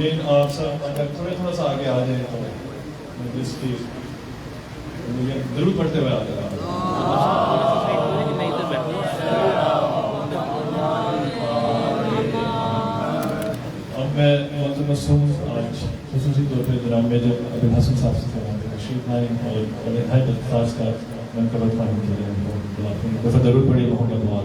مولین آپ سب اگر تھوڑا سا آگے آ جائیں تو مجلس کی ضرور پڑھتے ہوئے آ جائے. اب میں معظم آج خصوصی طور پہ جناب میجر عبدالحسن صاحب سے تشریف لائیں اور انتہائی خاص کا منقبت خواہی کے لیے ہم کو بلاتے ہیں. دفعہ ضرور پڑھی محمد دعا.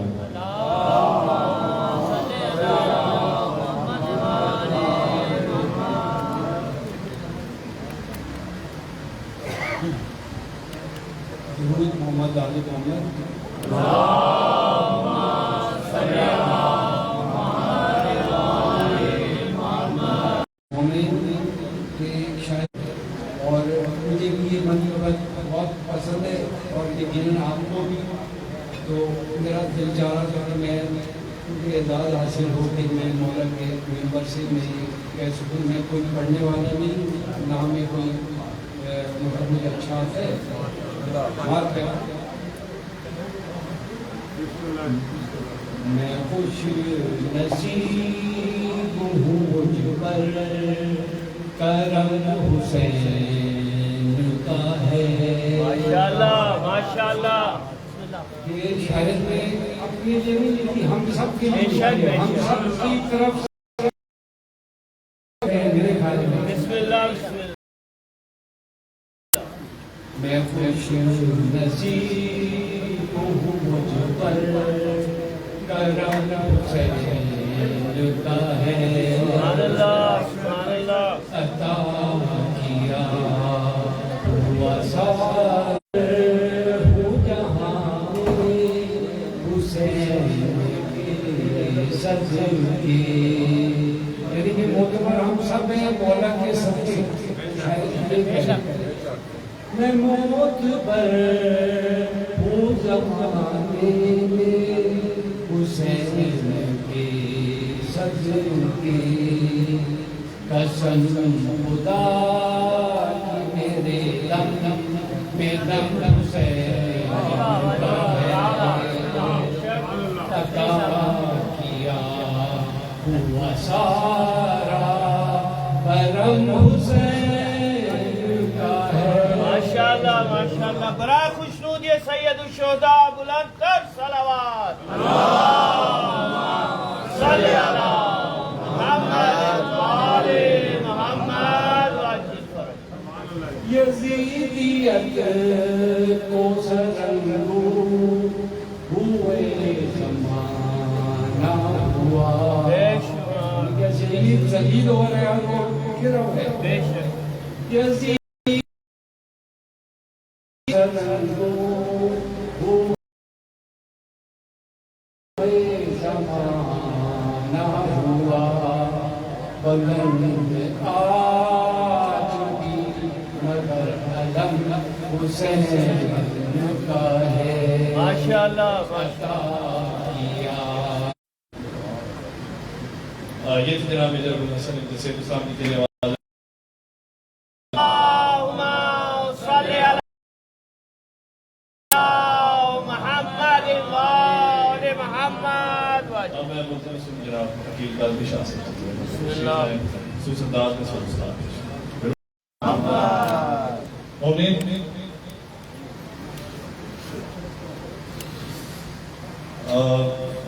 محمد علی اور مجھے بھی یہ منقبت بہت پسند ہے اور یقیناً آپ کو بھی. تو میرا دل چاہ رہا تھا کہ میں اعزاز حاصل ہو کہ میں مولا کے ممبر سے میں کہہ سکوں میں کوئی پڑھنے والا نہیں, نہ میں کوئی مجھے اچھا ہے. میں خوش نصیب ہوں مجھ پر کرم حسین کا ہے. ماشاءاللہ ماشاءاللہ. یہ شاید میں اپنے لیے نہیں لکھی, ہم سب کے لیے, ہم سب کی طرف میرے خیال میں. بسم اللہ بسم اللہ. میں خوش نصیب ہوں مجھ پر کرم حسین کا ہے. سبحان اللہ سبحان اللہ. عطا کیا ہوا سوال ہو جہاں حسین کے صدقے. یعنی کہ معتبر ہم سب ہیں مولا کے صدقے. میں معتبر ہوں زمانے میں حسین کے صدقے. قسم خدا کی میرے دم میں دم حسین کا ہے. عطا کیا ہوا سارا کرم حسین کا ہے. ماشاءاللہ ماشاءاللہ. برائے خوشنود یہ سید الشہداء بلند تر صلوات. اللہم صلی علی محمد وآل محمد وعجل. یزیدیت کو سرنگو ہوئے زمانہ ہوا. بے شمار یزید ہو رہے ہیں وہ گرو ہے. بے شک. یزید سرنگو ہوئے زمانہ ہوا. بلند آج بھی مگر علم حسین کا ہے. ماشاءاللہ عطا کیا. یہ تھے جناب میجر عبدالحسن جیسے اسلام کی دینے والا. اللہم صلی علی محمد وآل محمد وعجل. اب میں ملتمس جناب حکیل قادری شاہ سے بسم اللہ. خصوص انداز میں سب استاد مومنین.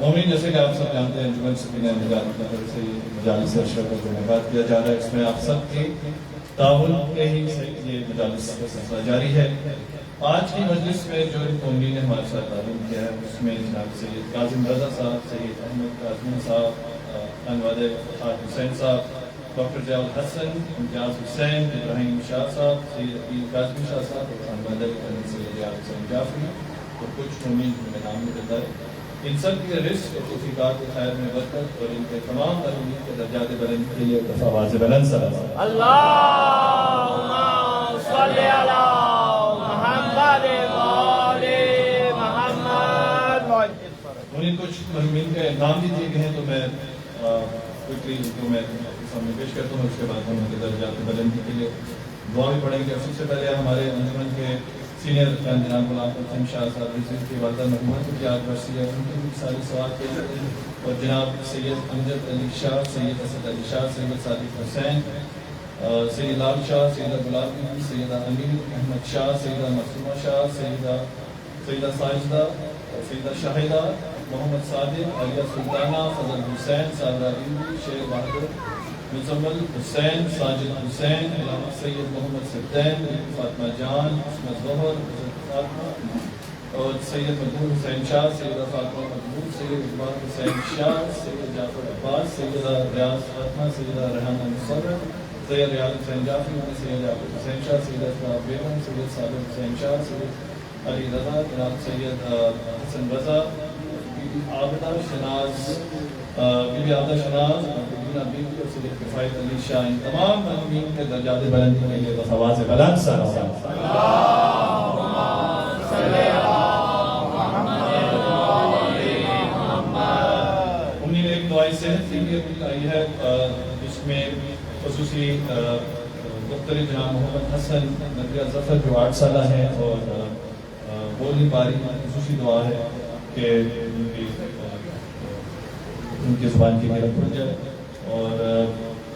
مومنین جیسے کہ آپ سب جانتے ہیں انجمن سکینہ نجات کی طرف سے مجالس اشرف کا جو انعقاد کیا جا رہا ہے, اس میں آپ سب کے تعاون کے ہی سے یہ مجالس کا سلسلہ جاری ہے. آج کی مجلس میں جو مومنین نے ہمارے ساتھ تعلیم کیا ہے اس میں جناب سید کاظم رضا صاحب, سید احمد کاظمی صاحب, انواد حاج حسین صاحب, ڈاکٹر ضیاء الحسن, امتیاز حسین, ابراہیم شاہ صاحب, سید عقیل کاظمی شاہ صاحب, انواد سید ریاض حسین جعفری اور کچھ مومنین جن میں نام نکلتا ہے. ان سب کے رزق اور توفیقات کے خیر میں برکت اور ان کے تمام تعلیمات کے درجات بلند کے لیے دفعہ آواز بلند صلوات. اللہم صلی علی محمد وآل محمد وعجل. انہیں کچھ مہمین کے نام بھی دیے گئے ہیں تو میں کوئکلی ان کو میں آپ کے سامنے پیش کرتا ہوں. اس کے بعد ہم ان کے درجات بلندی کے لیے دعا بھی پڑھیں گے. سب سے پہلے ہمارے انجمن کے سینئر جناب غلام حسین شاہ صاحب رضوی کی والدہ محمد کی یادگاری ہے، ان کی بھی ساری سوال کے اور جناب سید امجد علی شاہ، سید اسد علی شاہ، سید صادق حسین، سید لال شاہ، سیدہ گلابی، سیدہ امین احمد شاہ، سیدہ معصومہ شاہ، سیدہ ساجدہ، سیدہ شاہدہ، محمد صادق، عالیہ سلطانہ، فضل حسین، سادہ علی، شیر بہادر، مزمل حسین، ساجد حسین، علامہ سید محمد سدین، فاطمہ جان، عصمت ظہر، فاطمہ اور سید مقبول حسین شاہ، سیدہ فاطمہ مقبول، سید اقبال حسین شاہ، سید جعفر عباس، سیدہ ریاض فاطمہ، سیدہ ریحانہ مصرف، سید ریاض حسین جعفری، سید جعفر حسین شاہ، سیدہ اسراء بیگم، سید صادق حسین شاہ، سید علی رضا، جناب سید حسن رضا، بی بی عابدہ شناز، مدینہ بی بی اور سید کفایت علی شاہ، ان تمام مرحومین کے درجات بلند کے لیے بس آواز بلند سر امید ایک دعائی صحت کے لیے بھی آئی ہے جس میں خصوصی دختر جناب محمد حسن نبیہ ظفر جو 8 سالہ ہیں اور بول نہیں پا رہی، خصوصی دعا ہے کہ ان کی زبان کی میرا کھل جائے، اور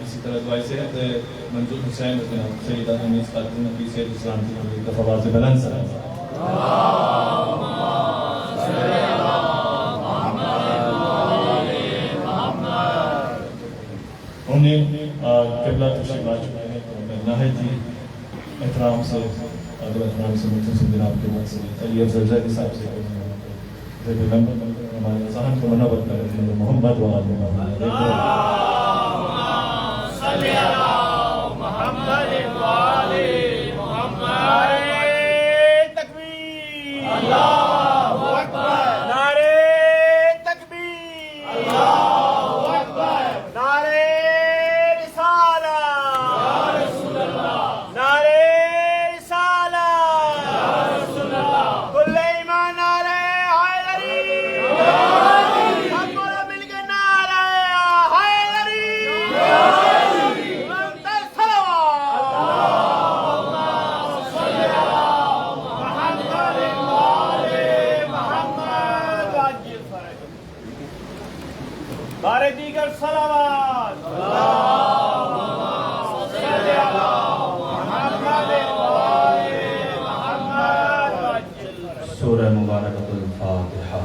اسی طرح دعائی صحت منظور حسین سیدہ انیس خاتون نبی سید اسلام کی ایک دفعہ آواز بلند سر ہم نے قبلہ تشریف لا چکے ہیں، تو میں نہایت ہی احترام سے ادب احترام سے مختصر جناب کے بعد سے علی افضل زیدی صاحب سے ہمارے ذہن کو منور کر محمد و آل محمد صلی علی محمد و آل محمد۔ تکبیر، اللہ اکبر، نعرہ تکبیر، اللہ اکبر، نعرہ رسالت، یا رسول اللہ، نعرہ رسالت، یا رسول اللہ، کل ایمان نعرہ حیدری، ہم بولو مل کے نعرہ حیدری، بلند صلوات، اللہم صلی علی محمد و آل محمد۔ واجب فرض بار دیگر صلوات، اللہم صلی علی محمد و آل محمد۔ واجب فرض سورہ مبارکۃ الفاتحہ۔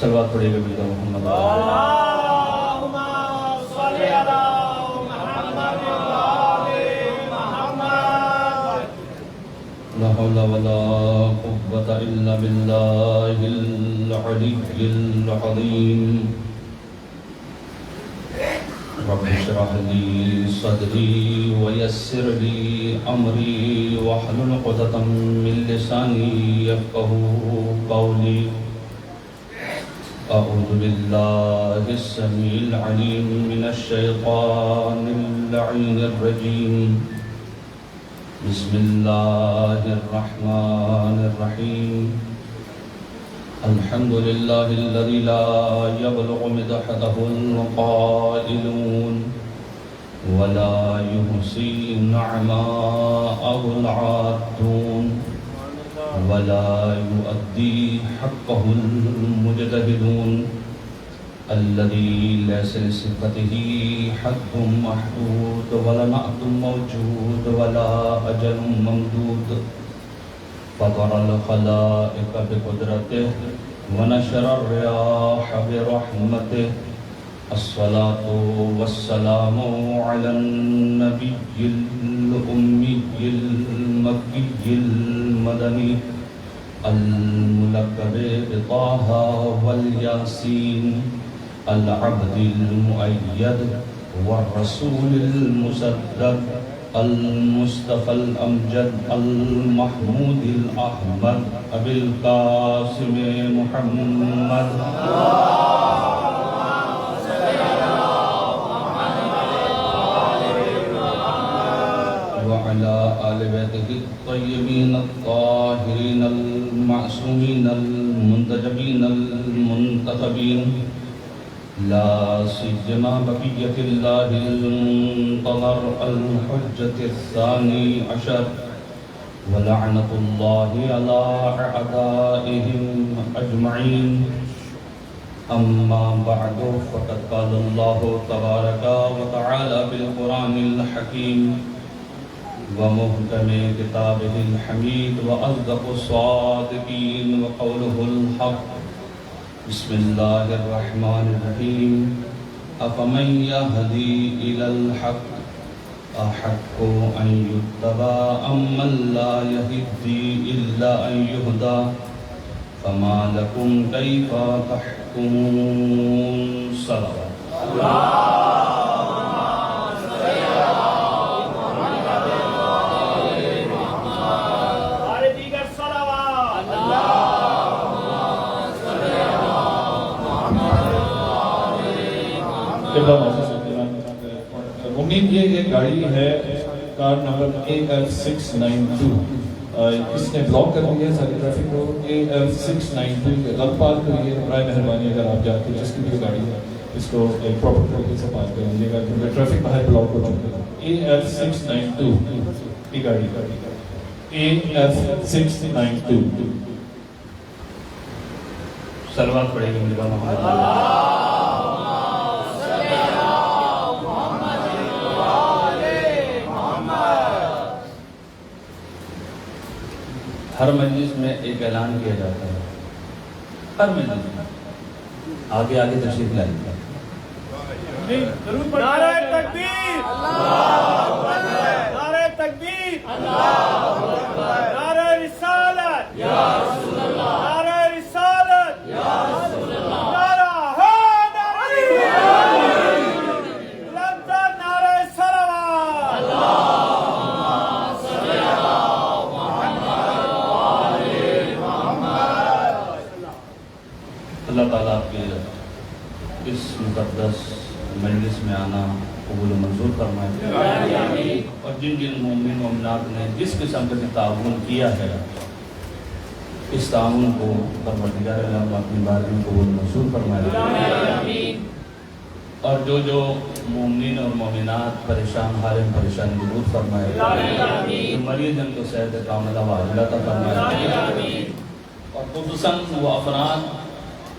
صلوات پڑھیے گا بلدہ محمد۔ اللہم صلی علی محمد و آل محمد۔ لا حول ولا قوة إلا بالله العلي العظيم۔ رب اشرح لي صدري ويسر لي أمري واحلل عقدة من لساني يفقهوا قولي۔ أعوذ بالله السميع العليم من الشيطان اللعين الرجيم۔ بسم الله الرحمن الرحيم۔ الحمد لله الذي لا يبلغ مدحته القائلون ولا يحصي نعماءه العادون ولا يؤدي حقه المجتهدون الذي ليس لصفته حد محدود ولا نعت موجود ولا أجل ممدود، فطر الخلائق بقدرته ونشر الرياح برحمته۔ الصلاة والسلام على النبي الأمي المكي المدني الملقب بطه والياسين، العبد المؤيد والرسول المسدد، المصطفى الأمجد المحمود الأحمد أبي القاسم محمد۔ آل بیتہ الطیبین الطاہرین المعصومین المنتجبین المنتخبین لا سیما بقیۃ اللہ المنتظر الحجۃ الثانی عشر ولعنۃ اللہ علی اعدائہم اجمعین اما بعد فقد قال اللہ تبارک وتعالی بالقرآن الحکیم ومحکم کتابہ الحمید واصدق الصادقین وقولہ الحق بسم اللہ الرحمن الرحیم افمن یہدی الی الحق احق ان یتبع امن لا یہدی الا ان یہدی فما لکم کیف تحکمون صلوات امید یہ گاڑی ہے کار نمبر AF692 اس نے بلاک کر دیا ساری ٹریفک کو AF692 کے غلط پارک کریے برائے مہربانی اگر آپ جاتے جس کی بھی گاڑی ہے اس کو ایک پراپر طریقے سے پارک کر دیجیے گا کیونکہ ٹریفک باہر بلاک ہو چکا ہے AF692 کی گاڑی AF692 صلوات پڑھیں گے مجھے محمد ہر مجلس میں ایک اعلان کیا جاتا ہے ہر مجلس میں آگے آگے تشریف لائیں نعرہ تکبیر نعرہ تکبیر نعرہ رسالت نعرہ رسالت نعرہ حیدری بلندتر نعرہ صلوات اللہ تعالیٰ آپ کے اس مقدس مجلس میں آنا قبول و منظور فرمائے اور جن جن مومن مومنات نے جس قسم کا تعاون کیا ہے اس تعاون کو پروردگار عالم اپنی بارگاہ میں قبول و منظور فرمائے اور جو مومنین اور مومنات پریشان حال میں پریشانی دور فرمائے جو مریض جن کو صحت کاملہ و عاجلہ عطا فرمائے اور خصوصاً وہ افراد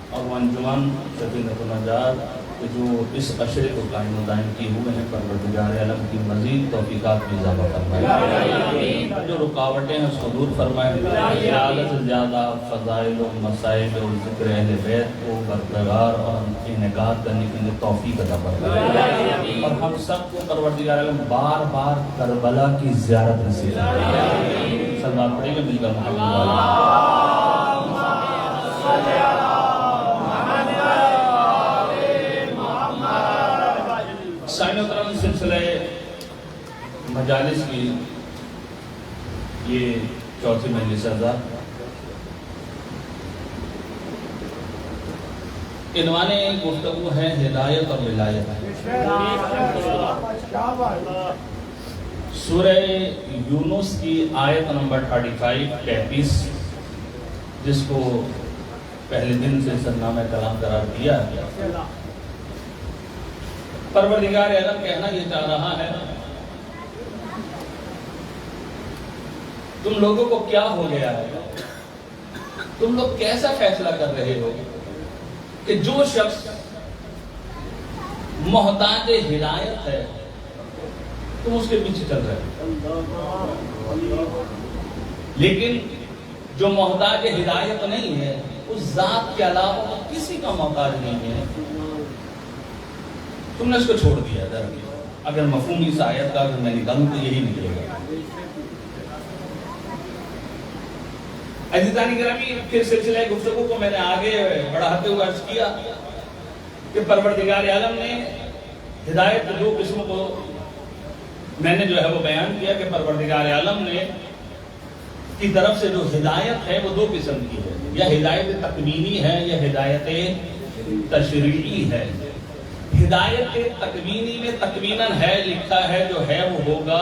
اور وہ انجمن سفینۃ النجات کہ جو اس عشرے کو قائم و دائم کیے ہوئے ہیں پروردگار عالم کی مزید توفیقات میں اضافہ فرمائے جو رکاوٹیں ہیں اس کو دور فرمائے زیادہ سے زیادہ فضائل و مسائل اور ذکر اہل بیت کو برقرار اور انعقاد کرنے کے لیے توفیق عطا فرمائے اور ہم سب کو پروردگار عالم بار بار کربلا کی زیارت نصیب فرمائے صلوات پڑھیں گے مل کر محمد سائن و کرم سلسلہ مجالس کی یہ چوتھی مجلس ازا عنوان گفتگو ہے ہدایت اور ولایت سورہ یونس کی آیت نمبر 35 جس کو پہلے دن سے سرنامہ کلام قرار دیا پروردگار عالم کہنا یہ چاہ رہا ہے تم لوگوں کو کیا ہو گیا ہے تم لوگ کیسا فیصلہ کر رہے ہو کہ جو شخص محتاج ہدایت ہے تم اس کے پیچھے چل رہے ہو لیکن جو محتاج ہدایت نہیں ہے اس ذات کے علاوہ کسی کا محتاج نہیں ہے تم نے اس کو چھوڑ دیا اگر مفہوم اس آیت کا اگر میں نکالوں تو یہی نکلے گا عزیزانی گرامی پھر سلسلہ گفتگو کو میں نے آگے بڑھاتے ہوئے عرض کیا کہ پروردگار عالم نے ہدایت دو قسم کو میں نے جو ہے وہ بیان کیا کہ پروردگار عالم نے کی طرف سے جو ہدایت ہے وہ دو قسم کی ہے یا ہدایت تکوینی ہے یا ہدایت تشریعی ہے ہدایت تکوینی میں تکویناً ہے لکھا ہے جو ہے وہ ہوگا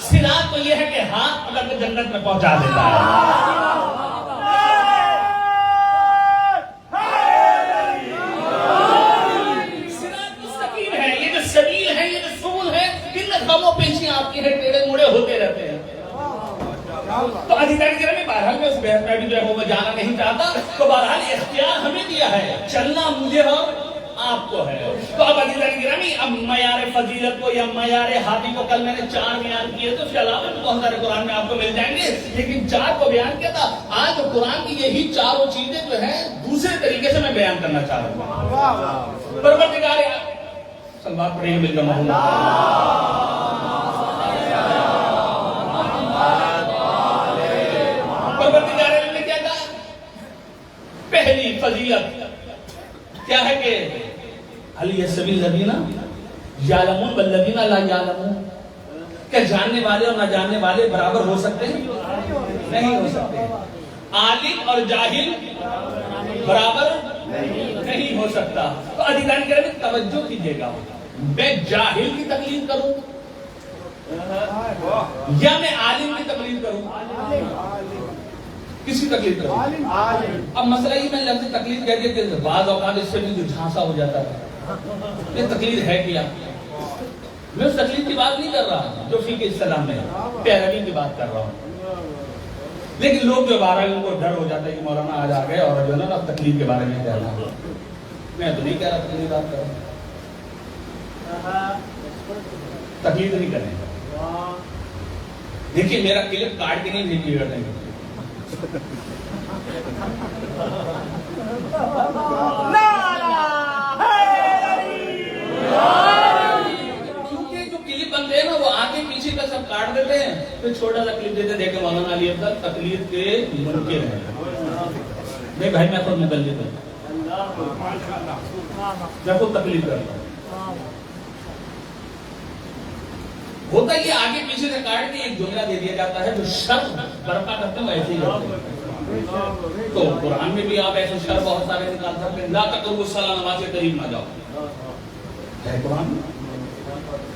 صراط تو یہ ہے کہ ہاتھ پکڑ کے جنت میں پہنچا دیتا ہے. صراط مستقیم ہے. یہ جو سبیل ہے, یہ جو سبل ہے, ان میں غم و پیچیاں آتی ہیں, ٹیڑے موڑے ہوتے رہتے ہیں. تو ادھیکاری گرامی بہرحال میں اس بحث میں بھی جو ہے وہ جانا نہیں چاہتا. تو بہرحال اختیار ہمیں دیا ہے, چلنا مجھے اور آپ کو ہے. تو اب ادھیکاری گرامی اب معیار فضیلت کو یا معیار ہادی کو کل میں نے 4 بیان کیے, تو اس کے علاوہ بھی بہت سارے قرآن میں آپ کو مل جائیں گے, لیکن 4 کو بیان کیا تھا. آج قرآن کی یہی 4 چیزیں جو ہیں دوسرے طریقے سے میں بیان کرنا چاہ رہا ہوں. پروردگار سلوات پڑھیں گے مل کر محمد. پہلی فضیلت کیا ہے کہ حل یستوی الذین یعلمون والذین لا یعلمون, کہ جاننے والے اور نہ جاننے والے برابر ہو سکتے ہیں؟ نہیں ہو سکتے. عالم اور جاہل برابر نہیں ہو سکتا. تو ادھیکاری گرامی توجہ کیجیے گا, میں جاہل کی تقلید کروں یا میں عالم کی تقلید کروں؟ کسی تقلید کروں؟ اب مسئلہ یہ میں لفظ تقلید کہہ دیا کہ بعض اوقات اس سے بھی جو جھانسا ہو جاتا ہے, یہ تقلید ہے کیا؟ میں اس تقلید کی بات نہیں کر رہا جو فقہ اصطلاح میں پیروی کی بات کر رہا ہوں. لیکن لوگ جو بہرحال ان کو ڈر ہو جاتا ہے کہ مولانا آج آ گئے اور جو ہے نا تقلید کے بارے میں کہنا. میں تو نہیں کہہ رہا تقلید کی بات کر رہا ہوں, تقلید نہیں کریں. دیکھیے میرا کلپ کاٹ کے نہیں بھیجیے گا نہیں. کیونکہ جو کلپ بنتے ہیں نا وہ آگے پیچھے کا سب کاٹ دیتے ہیں, پھر چھوٹا سا کلپ دیتے دیکھیں مولانا علی افضل تقلید کے منکر ہیں. نہیں بھائی میں خود مقلد ہوں, میں خود تقلید کرتا ہوں. ہوتا یہ آگے پیچھے سے کاٹ کے ایک جملہ دے دیا جاتا ہے جو شرط برپا کرتے ہیں ایسے ہی کرتے ہیں. تو قرآن میں بھی آپ ایسے شرط بہت سارے نکال سکتے ہیں. لا تقربوا الصلاۃ, نماز کے قریب نہ جاؤ, ہے قرآن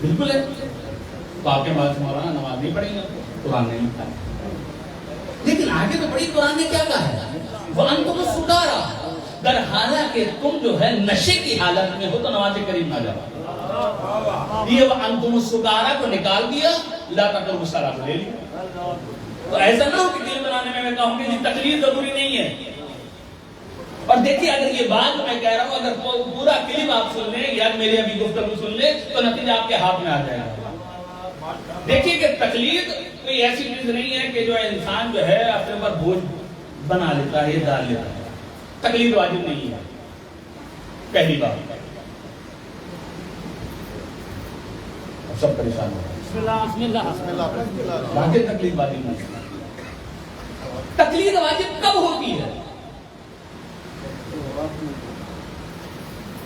بالکل ہے. تو آپ کے بعد مولانا نماز نہیں پڑھیں گے, قرآن نے نہیں کہا. لیکن آگے تو بڑی قرآن نے کیا کہا ہے, وَأَنْتُمُ السُّكَارَىٰ, در حالانکہ تم جو ہے نشے کی حالت میں ہو تو نماز کے قریب نہ جاؤ. یہ وَأَنْتُمُ السُّكَارَىٰ کو نکال دیا, لا تقربوا الصلاۃ کو لے لیا. تو ایسا نہ ہو کہ دل بنانے میں کہوں کہ تقلید ضروری نہیں ہے. اور دیکھیے اگر یہ بات میں کہہ رہا ہوں, اگر پورا کلپ آپ سن لیں یا میری ابھی گفتگو سن لیں تو نتیجہ آپ کے ہاتھ میں آ جائے گا. دیکھیے کہ تقلید کوئی ایسی چیز نہیں ہے کہ جو انسان جو ہے اپنے اوپر بوجھ بنا لیتا ہے, ڈال لیتا ہے. تقلید واجب نہیں ہے. پہلی بات سب پریشان ہو واجب تقلید واجب نہیں. تقلید واجب کب ہوتی ہے؟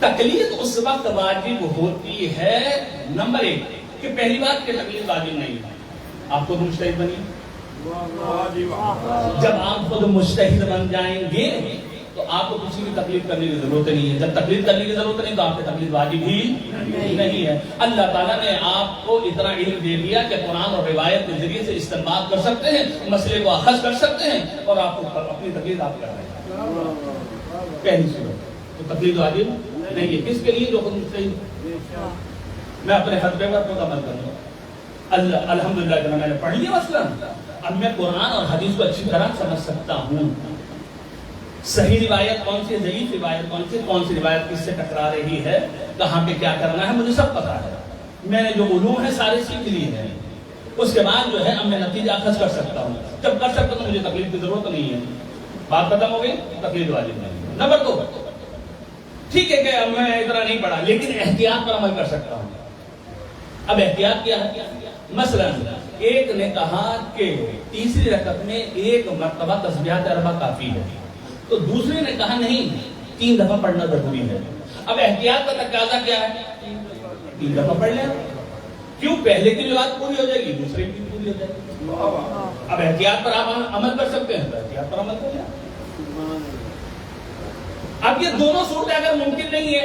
تقلید اس وقت واجب ہوتی ہے نمبر 1 کہ پہلی بات کہ تقلید واجب نہیں ہے. آپ خود مجتہد بنیے. جب آپ خود مجتہد بن جائیں گے تو آپ کو کسی کی تقلید کرنے کی ضرورت نہیں ہے. جب تقلید کرنے کی ضرورت نہیں تو آپ کی تقلید واجب ہی نہیں ہے. اللہ تعالیٰ نے آپ کو اتنا علم دے دیا کہ قرآن اور روایت کے ذریعے سے استنباط کر سکتے ہیں, مسئلے کو اخذ کر سکتے ہیں اور آپ کو اپنی تقلید آپ کر رہے ہیں. پہلی صورت تو تقلید واجب نہیں ہے. کس کے لیے جو خود مجتہد. میں اپنے خطبے پر خود عمل کروں. الحمدللہ کہ میں نے پڑھ لیا مسئلہ, اب میں قرآن اور حدیث کو اچھی طرح سمجھ سکتا ہوں. صحیح روایت کون سی ہے, ضعیف روایت کون سی روایت کس سے ٹکرا رہی ہے, کہاں پہ کیا کرنا ہے, مجھے سب پتا ہے. میں نے جو علوم ہے سارے سیکھ لیے ہیں. اس کے بعد جو ہے اب میں نتیجہ اخذ کر سکتا ہوں. جب کر سکتا ہوں مجھے تقلید کی ضرورت نہیں ہے. بات ختم ہو گئی, تقلید واجب نہیں. نمبر 2, ٹھیک ہے کہ اب میں اتنا نہیں پڑھا لیکن احتیاط پر عمل کر سکتا ہوں. اب احتیاط کیا ہے؟ مثلا ایک نے کہا کہ تیسری رکعت میں 1 مرتبہ تسبیحات اربع کافی ہے, تو دوسرے نے کہا نہیں 3 دفعہ پڑھنا ضروری ہے. اب احتیاط کا تقاضا کیا ہے, 3 دفعہ پڑھ لیں. کیوں؟ پہلے کی بات پوری ہو جائے گی, دوسرے کی پوری ہو جائے گی. اب احتیاط پر آپ عمل کر سکتے ہیں تو احتیاط پر عمل کر لیں. اب یہ دونوں صورتیں اگر ممکن نہیں ہے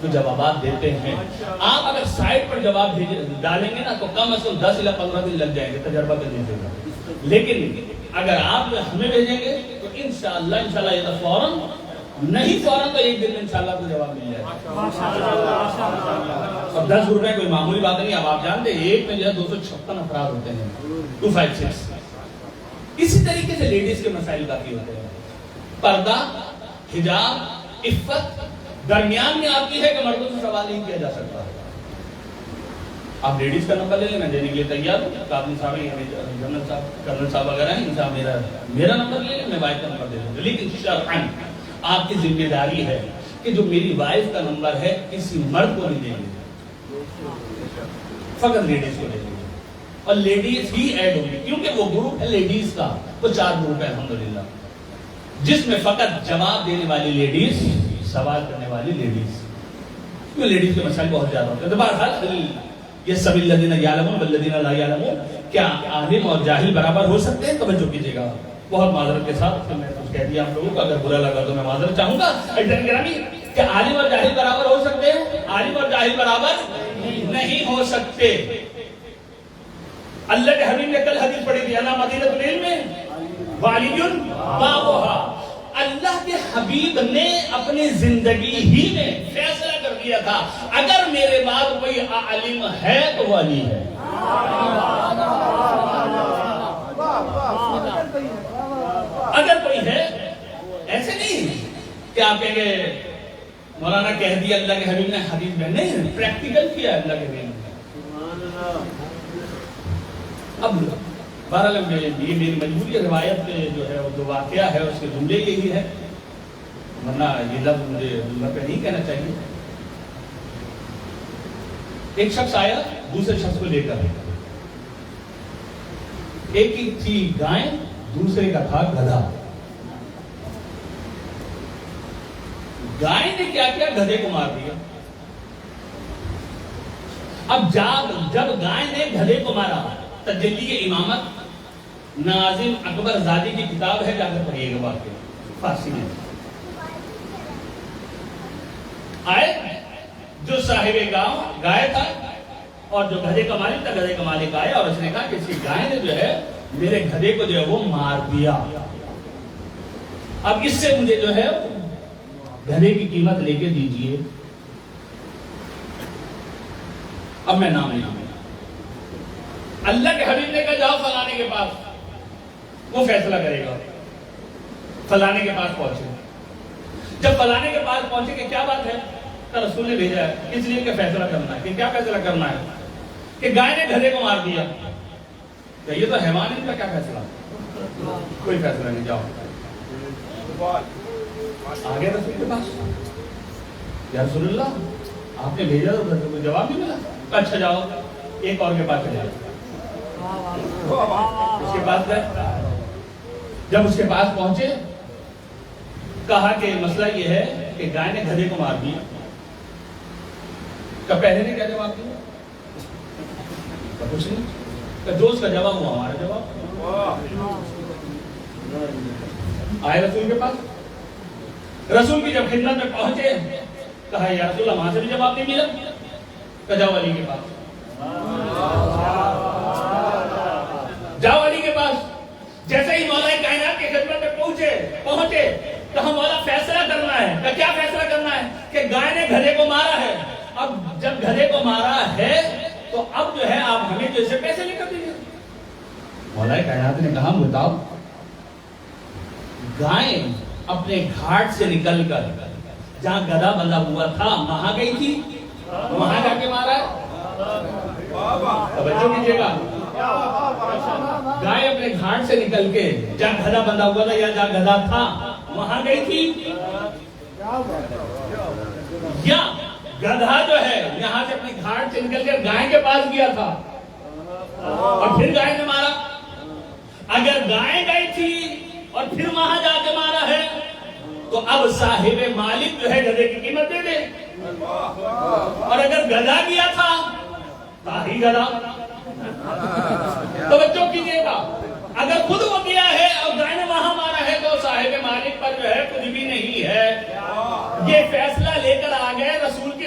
تو جوابات دیتے ہیں. آپ اگر سائٹ پر جواب ڈالیں گے نا تو کم از کم 10 یا 15 دن لگ جائیں گے, تجربہ کر لیجیے گا. لیکن اگر آپ ہمیں بھیجیں گے تو انشاءاللہ یہ تو فوراً نہیں, فوراً تو ایک دن میں انشاءاللہ کو جواب مل جائے گا. اور 10 روپے کوئی معمولی بات نہیں. اب آپ جانتے ہیں ایک میں جو ہے 256 افراد ہوتے ہیں, 256. اسی طریقے سے لیڈیز کے مسائل باقی ہوتے ہیں. پردہ, حجاب, عفت درمیان میں آتی ہے کہ مردوں سے سوال نہیں کیا جا سکتا. آپ لیڈیز کا نمبر لے لیں, میں دینے کے لیے تیار ہوں. کابل صاحب, جنرل صاحب, کرنل صاحب وغیرہ ہیں, ان سے میرا نمبر لے لیں, میں وائف کا نمبر دے دوں گا. لیکن شرعاً آپ کی ذمہ داری ہے کہ جو میری وائف کا نمبر ہے کسی مرد کو نہیں دیں گے, فقط لیڈیز کو دیں گے. اور لیڈیز ہی ایڈ ہوگی کیونکہ وہ گروپ ہے لیڈیز کا, وہ 4 گروپ ہے الحمدللہ, جس میں فقط جواب دینے والی لیڈیز, سوال کرنے والی لیڈیز. کیوں لیڈیز کے مسائل بہت زیادہ ہوتے ہیں. تو بہرحال یہ سب الذین یعلمون والذین لا یعلمون, کیا عالم اور جاہل برابر ہو سکتے ہیں؟ توجہ کیجیے گا. بہت معذرت کے ساتھ میں کچھ کہہ دیا آپ لوگوں کو, اگر برا لگا تو میں معذرت چاہوں گا. کہ عالم اور جاہل برابر ہو سکتے ہیں؟ عالم اور جاہل برابر نہیں ہو سکتے. اللہ کے حبیب نے کل حدیث پڑھی تھی, انا مدینۃ العلم وعلی بابھا. اللہ کے حبیب نے اپنی زندگی ہی میں فیصلہ کر دیا تھا, اگر میرے بعد کوئی عالم ہے تو وہ علی ہے. اگر کوئی ہے, ایسے نہیں کہ آپ کہیں گے مولانا کہہ دیا اللہ کے حبیب نے حدیث میں, نہیں, پریکٹیکل کیا اللہ کے حبیب نے. اب بہرحال یہ میری مجبوری روایت جو ہے جو واقعہ ہے اس کے جملے یہی ہے, ورنہ یہ لفظ مجھے جملہ پہ نہیں کہنا چاہیے. ایک شخص آیا دوسرے شخص کو لے کر, ایک کی تھی گائے, دوسرے کا تھا گدھا. گائے نے کیا کیا, گدھے کو مار دیا. اب جب گائے نے گدھے کو مارا, تجلی امامت ناظم اکبر زادی کی کتاب ہے, جا کر پڑھیے گا واقعہ, فارسی میں. آئے جو صاحب گاؤں گائے تھا اور جو گدھے کا مالک تھا, گدھے کا مالک آیا اور اس نے کہا کہ اس کی گائے نے جو ہے میرے گدھے کو جو ہے وہ مار دیا, اب اس سے مجھے جو ہے گدھے کی قیمت لے کے دیجئے. اب میں نام نہیں, اللہ کے حبیب نے کہا جاؤ فلانے کے پاس, وہ فیصلہ کرے گا. فلانے کے پاس پہنچے. جب فلانے کے پاس پہنچے کہ کیا بات ہے, تو رسول نے بھیجا ہے اس لیے کہ فیصلہ کرنا ہے. کہ کیا فیصلہ کرنا ہے؟ کہ گائے نے گدھے کو مار دیا. کہ یہ تو حیوان ہے, ان کا کیا فیصلہ؟ کوئی فیصلہ نہیں, جاؤ. آگے رسول کے پاس, یا رسول اللہ آپ نے بھیجا تو کوئی جواب نہیں ملا. اچھا جاؤ ایک اور کے پاس چلے جاؤ. اس کے پاس گئے. جب اس کے پاس پہنچے کہا کہ مسئلہ یہ ہے کہ گائے نے گدھے کو مار دیا. کہ پہلے نے کیا جواب دیا؟ کچھ نہیں. کہ جو اس کا جواب ہوا ہمارا جواب. آئے رسول کے پاس. رسول کی جب خدمت میں پہنچے کہا یا رسول اللہ وہاں سے بھی جواب نہیں ملا. کہ جاؤ علی کے پاس. جاؤ علی کے پاس. جیسے ہی مولا کائنات کی خدمت میں پہنچے تو ہم مولا فیصلہ کرنا ہے. کہ کیا فیصلہ کرنا ہے؟ کہ گائے نے گدھے کو مارا ہے. اب جب گدھے کو مارا ہے تو اب جو ہے آپ ہمیں جو اسے پیسے لے کر دیجیے. مولا کائنات نے کہا بتاؤ, گائے اپنے گھاٹ سے نکل کر جہاں گدھا بندھا ہوا تھا وہاں گئی تھی, وہاں جا کے مارا ہے. توجہ کیجیے گا. گائے اپنے گھاٹ سے نکل کے جہاں گدھا بندھا ہوا تھا یا جہاں گدھا تھا وہاں گئی تھی, یا گدھا جو ہے یہاں سے اپنے گھاٹ سے نکل کر گائے کے پاس گیا تھا اور پھر گائے نے مارا. اگر گائے گئی تھی اور پھر وہاں جا کے مارا ہے تو اب صاحب مالک جو ہے گدھے کی قیمت دے دے. اور اگر گدھا گیا تھا تاہی گدھا. توجہ کیجیے گا. اگر خود وہ گیا ہے اور گائے نے وہاں مارا ہے تو صاحب مالک پر جو ہے کچھ بھی نہیں ہے. یہ فیصلہ لے کر آ گئے رسول کی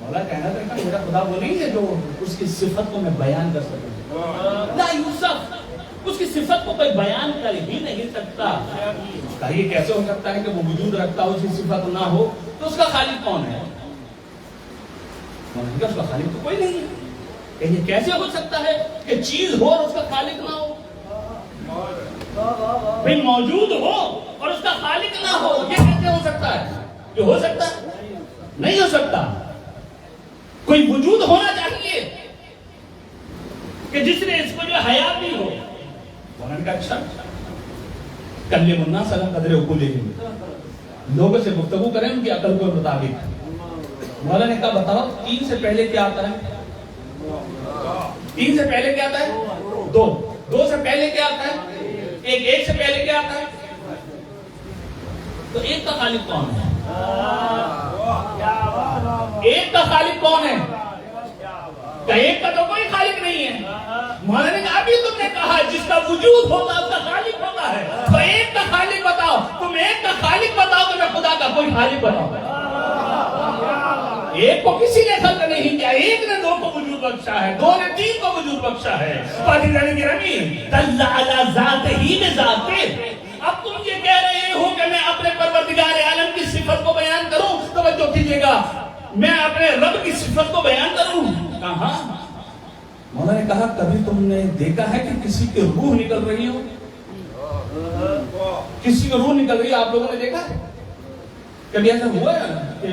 مولا کہنا تھا کہ میرا خدا وہ نہیں ہے جو اس کی صفت کو میں بیان کر سکوں. لا یوسف, اس کی صفت کو کوئی بیان کر ہی نہیں سکتا. یہ کیسے ہو سکتا ہے کہ وہ وجود رکھتا ہو, اس کی صفت نہ ہو, تو اس کا خالق کون ہے؟ اس کا خالق تو کوئی نہیں ہے. یہ کیسے ہو سکتا ہے کہ چیز ہو اور اس کا خالق نہ ہو؟ بھئی موجود ہو اور اس کا خالق نہ ہو, یہ کیسے ہو سکتا ہے؟ یہ ہو سکتا ہے؟ نہیں ہو سکتا. کوئی وجود ہونا چاہیے کہ جس نے اس کو جو حیات دی ہو. مولانا کا اچھا کلم الناس علی قدر عقولہم, لوگوں سے گفتگو کریں ان کی عقل کے مطابق. مولانا نے کہا بتاؤ 3 سے پہلے کیا آتا ہے؟ 3 سے پہلے کیا آتا ہے؟ 2. 2 سے پہلے کیا آتا ہے؟ 1. 1 سے پہلے کیا آتا ہے؟ تو 1 کا خالق کون ہے؟ 1 کا خالق کون ہے؟ کہ 1 کا تو کوئی خالق نہیں ہے. مولانا نے کہا ابھی تم نے کہا جس کا وجود ہوتا ہے اس کا خالق ہوتا ہے, تو 1 کا خالق بتاؤ. تم 1 کا خالق بتاؤ تو میں خدا کا کوئی خالق بتاؤں. 1 کو کسی نے خلق نہیں کیا, 1 نے 2 کو وجود بخشا ہے, 2 نے 3 کو وجود بخشا ہے. پادری گرامی دل علی ذات ہی میں ذات. اب تم یہ کہہ رہے ہو کہ میں اپنے پروردگار عالم کی صفت کو بیان کروں, توجہ کیجیے گا, میں اپنے رب کی صفت کو بیان کروں. کہاں؟ مولانا نے کہا کبھی تم نے دیکھا ہے کہ کسی کی روح نکل رہی ہو؟ کسی کی روح نکل رہی ہے آپ لوگوں نے دیکھا ہے؟ کبھی ایسا ہوا ہے کہ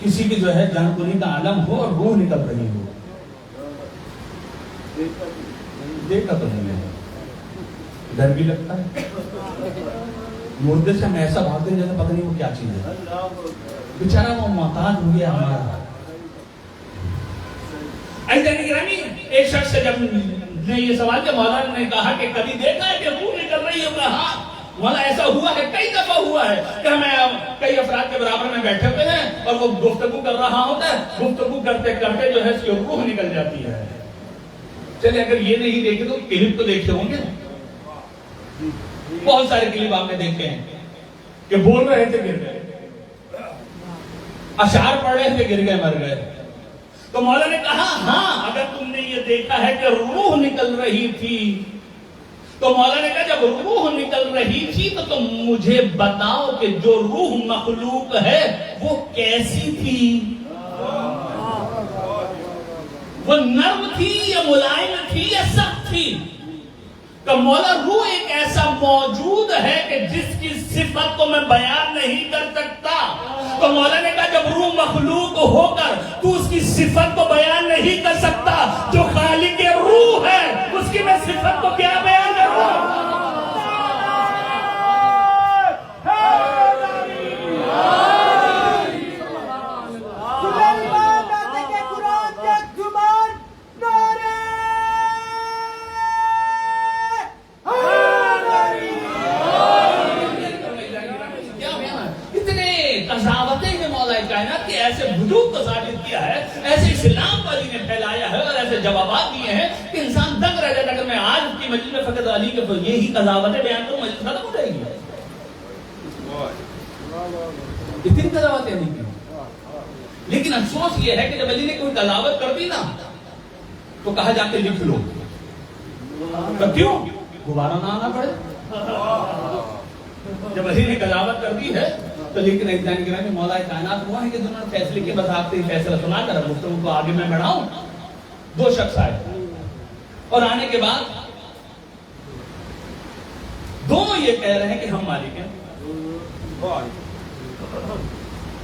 کسی کی جو ہے جان کنی کا عالم ہو اور روح نکل رہی ہو؟ دیکھا تو نہیں ہے. ڈر بھی لگتا ہے. مردے سے ہم ایسا بھاگتے ہیں جیسے پتہ نہیں وہ کیا چیز ہے. بیچارہ وہ محتاج ہو گیا ہمارا. ایک شخص سے جب نے یہ سوال کیا, مولانا نے کہا کہ کبھی دیکھا ہے کہ روح نکل رہی ہے؟ ہاں مولانا ایسا ہوا ہے, کئی دفعہ ہوا ہے کہ ہمیں کئی افراد کے برابر میں بیٹھے ہوئے ہیں اور وہ گفتگو کر رہا ہوتا ہے, گفتگو کرتے کرتے جو ہے اس کی روح نکل جاتی ہے. چلے اگر یہ نہیں دیکھے تو کلپ تو دیکھتے ہوں گے, بہت سارے کلپ آپ نے دیکھے ہیں کہ بول رہے تھے گر گئے, اشعار پڑھ رہے تھے گر گئے مر گئے. تو مولا نے کہا ہاں اگر تم نے یہ دیکھا ہے کہ روح نکل رہی تھی, تو مولا نے کہا جب روح نکل رہی تھی تو تم مجھے بتاؤ کہ جو روح مخلوق ہے وہ کیسی تھی؟ وہ نرم تھی یا ملائم تھی یا سخت تھی؟ کہ مولا روح ایک ایسا موجود ہے کہ جس کی صفت کو میں بیان نہیں کر سکتا. تو مولا نے کہا جب روح مخلوق ہو کر تو اس کی صفت کو بیان نہیں کر سکتا, جو خالق روح ہے اس کی میں صفت کو کیا بیان کروں؟ ایسے وجود کو ثابت کیا ہے, ایسے اسلام والی نے پھیلایا ہے اور ایسے جوابات دیے ہیں کہ انسان دنگ رہ جاتا ہے. اگر میں آج کی مجلس میں فقط علی کے یہی قضاوتیں بیان کروں مجلس ختم ہو جائے گی. اتنی قضاوتیں نہیں کی, لیکن افسوس یہ ہے کہ جب علی نے کوئی قضاوت کر دی نا تو کہا جا کے لکھ لو. کیوں؟ دوبارہ نہ آنا پڑے. جب علی نے قضاوت کر دی ہے تو لیکن ایک گرامی مولا کائنات ہوا ہے کہ دونوں فیصلے کے بذات فیصلہ سنا کر گفتگو کو آگے میں بڑھاؤں. 2 شخص آئے اور آنے کے بعد دونوں یہ کہہ رہے ہیں کہ ہم مالک ہیں.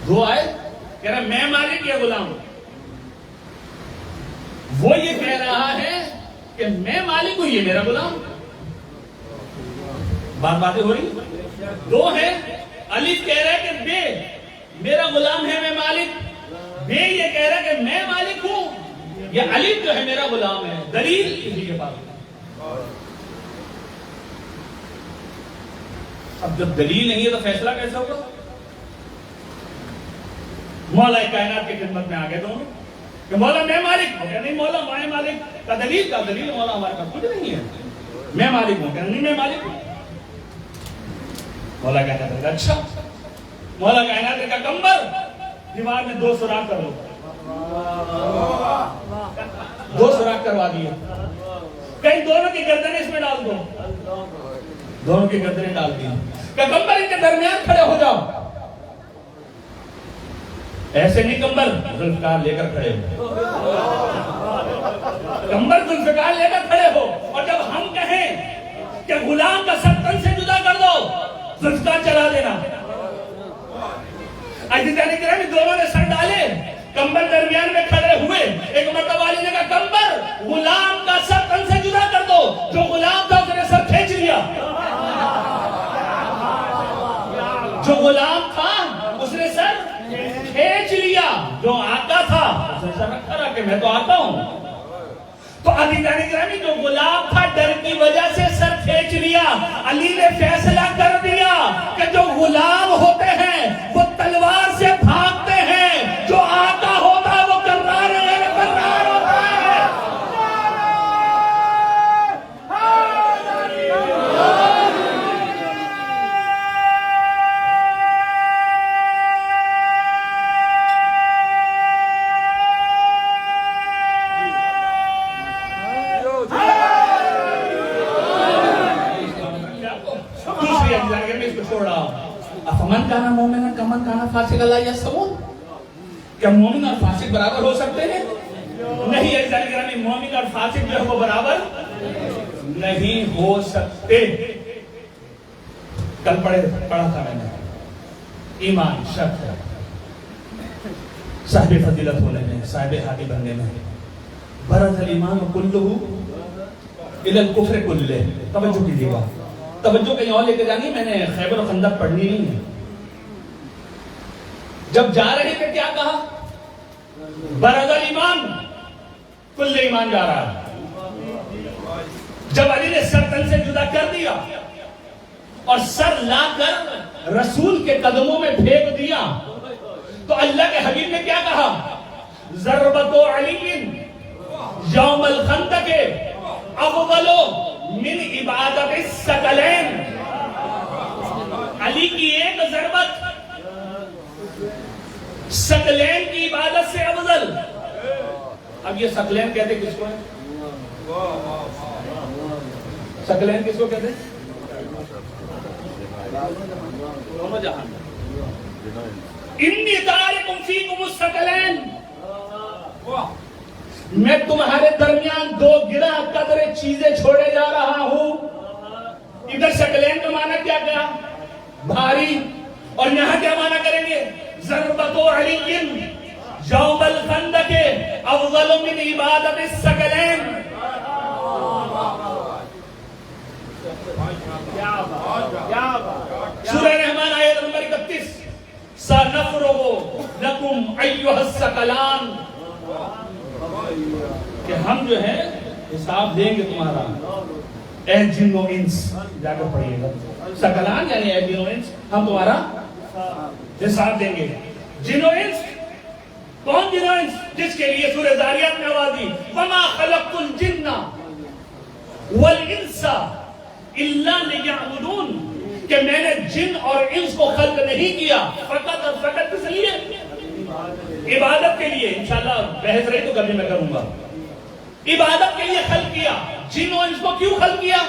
2 آئے کہہ رہے میں مالک یا غلام. وہ یہ کہہ رہا ہے کہ میں مالک ہوں, یہ میرا غلام. باتیں ہو رہی. 2 ہیں, الف کہہ رہا ہے کہ بے میرا غلام ہے میں مالک, بے یہ کہہ رہا ہے کہ میں مالک ہوں, یہ الف جو ہے میرا غلام ہے. دلیل کسی کے پاس. اب جب دلیل نہیں ہے تو فیصلہ کیسے ہوگا؟ مولا کائنات کی خدمت میں آ گئے دونوں کہ مولا میں مالک ہوں, کہ نہیں مولا میں مالک کا دلیل کا دلیل مولا ہمارے پاس کچھ نہیں ہے. میں مالک ہوں, کہ نہیں میں مالک ہوں. مولا کائنات نے کہا اچھا. مولا کائنات نے کہا کمبر دیوار میں 2 سوراخ کر لو. دو سوراخ کروا دیے، کہیں دونوں کی گردنیں اس میں ڈال دو، دونوں کی گردنیں ڈال دی، کمبر ان کے درمیان کھڑے ہو جاؤ، ایسے نہیں کمبر ذوالفقار لے کر کھڑے ہو، کمبر ذوالفقار لے کر کھڑے ہو، اور جب ہم کہیں کہ غلام کا سر تن سے جدا کر دو، ذوالفقار چلا دینا۔ عزیزان کرام دونوں نے سر ڈالے، کمبر درمیان میں کھڑے ہوئے، ایک مرتبہ علی نے کہا کمبر غلام کا سر تن سے جدا کر دو، جو غلام تھا اس نے سر کھینچ لیا، جو غلام تھا اس نے سر کھینچ لیا، جو آقا تھا اس نے سر رکھا رہا کہ میں تو آقا ہوں۔ تو عزیزان گرامی جو غلام تھا ڈر کی وجہ سے سر کھینچ لیا، علی نے فیصلہ کر دیا کہ جو غلام ہوتے ہیں وہ تلوار سے بھاگتے ہیں، جو آقا ہوتا ہے وہ کرار ہوتا ہے۔ دوسری عزیزان گرامی اس کو چھوڑ رہا ہوں، افمن کانا مومنا کمن کانا فاسق لا یستوون، کیا مومن اور فاسق برابر ہو سکتے ہیں؟ نہیں عزیزان گرامی، مومن اور فاسق جو ہے وہ برابر نہیں ہو سکتے۔ کل پڑھا تھا میں نے، ایمان شرط ہے صاحب فضیلت ہونے میں، صاحب ہادی بننے میں، برز الایمان کلہ الی الکفر کلہ۔ توجہ کیجیے گا، توجہ کہیں اور لے کے جانی، میں نے خیبر و خندق پڑھنی نہیں ہے۔ جب جا رہے تھے کیا کہا؟ برز الایمان، کل ایمان جا رہا ہے۔ جب علی نے سر تن سے جدا کر دیا اور سر لا کر رسول کے قدموں میں پھینک دیا تو اللہ کے حبیب نے کیا کہا؟ ضربت علی یوم الخندق افضل من عبادت الثقلین، علی کی ایک ضربت ثقلین کی عبادت سے افضل۔ اب یہ ثقلین کہتے کس کو ہے؟ ثقلین کس کو کہتے ہیں؟ دونوں جہان انی تارکم فیکم الثقلین، میں تمہارے درمیان دو گرہ قدر چیزیں چھوڑے جا رہا ہوں۔ ادھر ثقلین کا معنی کیا کیا؟ بھاری، اور یہاں کیا معنی کریں گے؟ ضربت علی یوم الخندق افضل من عبادت الثقلین۔ سورہ رحمان آیت نمبر 31، سَنَفْرُغُ لَكُمْ أَيُّهَا الثَّقَلَانِ، کہ ہم جو ہے حساب دیں گے تمہارا، اے جن و انس، جا کر پڑھئے گا، ثقلان یعنی اے جن و انس، ہم تمہارا حساب دیں گے۔ جن و انس، کون جن و انس؟ جس کے لیے سورہ ذاریات میں آواز دی، وَمَا خَلَقْتُ الْجِنَّ وَالْإِنسَ إِلَّا لِيَعْبُدُونَ، کہ میں نے جن اور انس کو خلق نہیں کیا فقط اور فقط کس لیے؟ عبادت کے لیے۔ انشاءاللہ بحث رہی تو کبھی میں کروں گا۔ عبادت کے لیے خلق کیا۔ جن و انس کو کیوں خلق کیا؟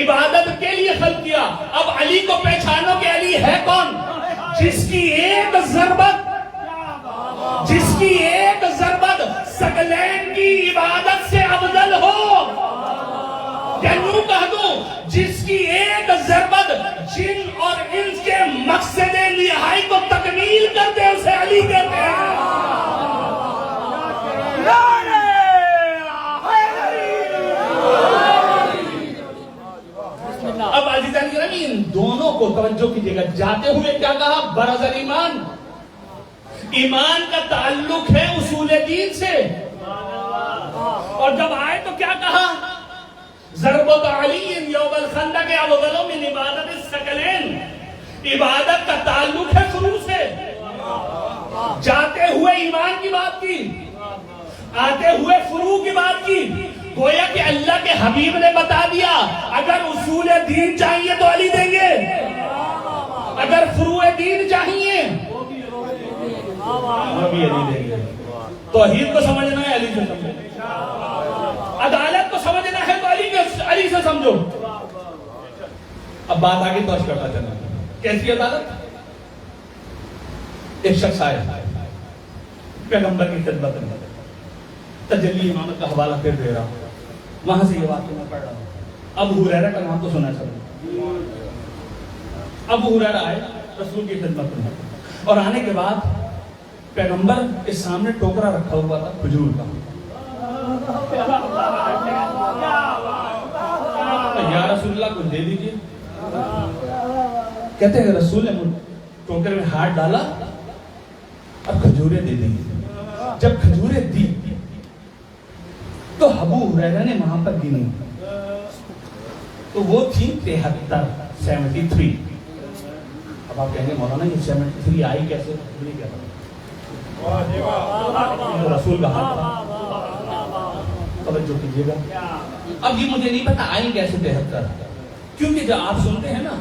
عبادت کے لیے خلق کیا۔ اب علی کو پہچانو کہ علی ہے کون؟ جس کی ایک ضربت ثقلین کی عبادت سے افضل ہو، یا یوں کہہ دوں جس کی ایک ضربت جن اور انس کے مقصد نہائی کو تکمیل کرتے ہیں، اسے علی کہتے ہیں۔ اب عزیزان گرامی ان دونوں کو توجہ کیجیے گا، جاتے ہوئے کیا کہا؟ برز الایمان، ایمان کا تعلق ہے اصول دین سے، اور جب آئے تو کیا کہا؟ ضربت علی یوم الخندق افضل من عبادت الثقلین، عبادت کا تعلق ہے فروع سے۔ جاتے ہوئے ایمان کی بات کی، آتے ہوئے فروع کی بات کی، گویا کہ اللہ کے حبیب نے بتا دیا اگر اصول دین چاہیے تو علی دیں گے، اگر فروع دین چاہیے وہ بھی علی دیں گے۔ توحید کو سمجھنا ہے علی سے سمجھو, عدالت کو سمجھنا ہے تو علی سے سمجھو. اب بات آگے توش کرتا چلا. کیسی عدالت؟ ایک شخص آیا پیغمبر کی خدمت میں, تجلی امامت کا حوالہ پھر دے رہا ہوں, وہاں سے یہ بات میں پڑھ رہا ہوں. ابو ہریرہ کا نام تو سنا چاہیے. ابو ہریرہ آئے رسول کی خدمت میں, اور آنے کے بعد پیغمبر کے سامنے ٹوکرا رکھا ہوا تھا کھجور کا. یا رسول اللہ کچھ دے دیجیے. کہتے ہیں رسول نے ٹوکرے میں ہاتھ ڈالا اور کھجوریں دے دی. جب کھجوریں دی تو ابو ہریرہ نے وہاں پر گنی تو وہ تھی 73. اب آپ کہیں گے مولانا یہ 73 آئی کیسے؟ نہیں کہتا رسول کا ہاتھ, توجہ کیجیے گا. اب یہ مجھے نہیں پتا آئی کیسے 73, کیونکہ جب آپ سنتے ہیں نا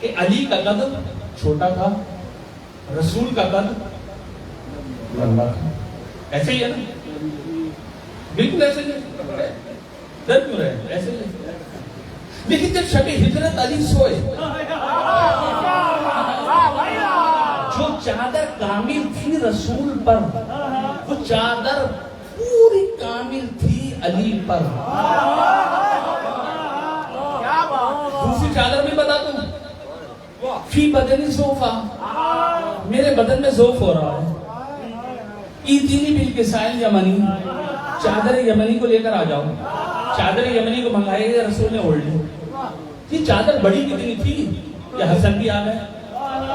کہ علی کا قد چھوٹا تھا, رسول کا قد لمبا تھا, ایسے ہی ہے نا, بالکل ایسے ہی. ڈر کیوں رہے ایسے ہی. لیکن جب شب ہجرت علی سوئے, جو چادر کامل تھی رسول پر, وہ چادر پوری کامل تھی علی پر. دوسری چادر میں بتا دوں, فی بدنی ذوفا, میرے بدن میں ذوف ہو رہا ہے. ایتینی بالکسائل یمنی, چادر یمنی کو لے کر آ جاؤ. چادر یمنی کو منگائی گئے, رسول نے اوڑھ لی. یہ چادر بڑی کتنی تھی کہ حسن بھی آ گئے,